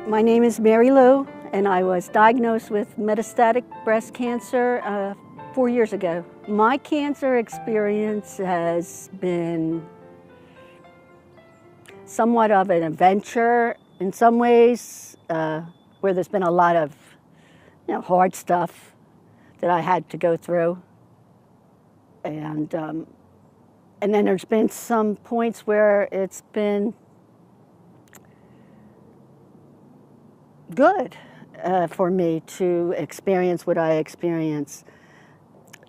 My name is Mary Lou, and I was diagnosed with metastatic breast cancer 4 years ago. My cancer experience has been somewhat of an adventure in some ways, where there's been a lot of hard stuff that I had to go through. And then there's been some points where it's been good for me to experience what I experienced.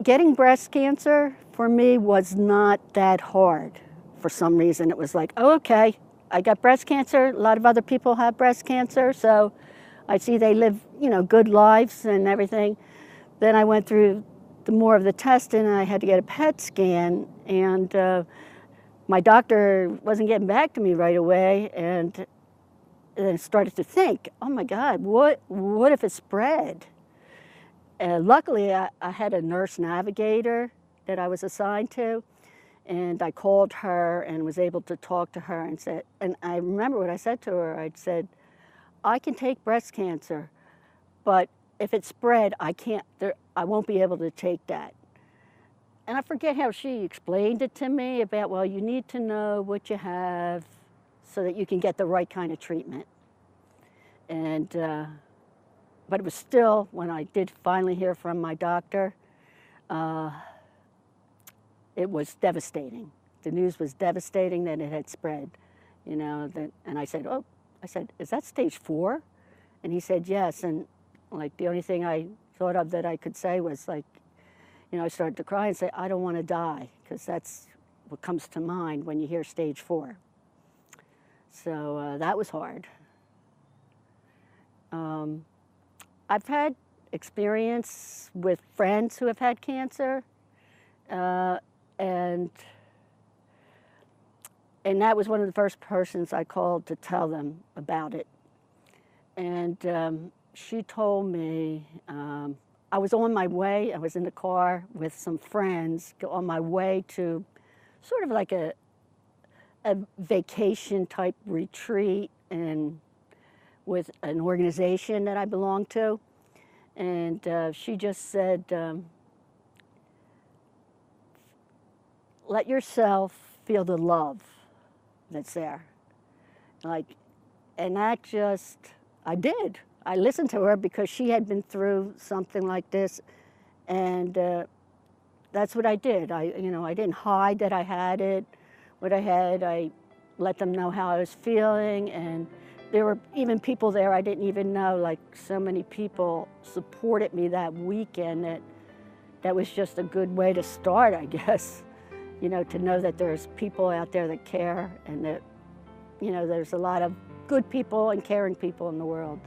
Getting breast cancer for me was not that hard. For some reason, it was like, oh, okay, I got breast cancer. A lot of other people have breast cancer, so I see they live, good lives and everything. Then I went through more of the testing, and I had to get a PET scan, and my doctor wasn't getting back to me right away, and then I started to think, oh my God, what if it spread? Luckily, I had a nurse navigator that I was assigned to, and I called her and was able to talk to her and I remember what I said to her. I said, I can take breast cancer, but if it spread, I won't be able to take that. And I forget how she explained it to me about, well, you need to know what you have so that you can get the right kind of treatment. And, but it was still, when I did finally hear from my doctor, it was devastating. The news was devastating that it had spread, and I said, is that stage 4? And he said, yes. And the only thing I thought of that I could say was I started to cry and say, I don't want to die, because that's what comes to mind when you hear stage 4. So that was hard. I've had experience with friends who have had cancer, and that was one of the first persons I called to tell them about it. And she told me, I was on my way, I was in the car with some friends on my way to sort of like a vacation type retreat and with an organization that I belong to. And she just said, let yourself feel the love that's there. And that just, I did. I listened to her because she had been through something like this, and that's what I did. I didn't hide that I had it. What I had, I let them know how I was feeling, and there were even people there I didn't even know. So many people supported me that weekend that was just a good way to start, I guess. To know that there's people out there that care, and that, there's a lot of good people and caring people in the world.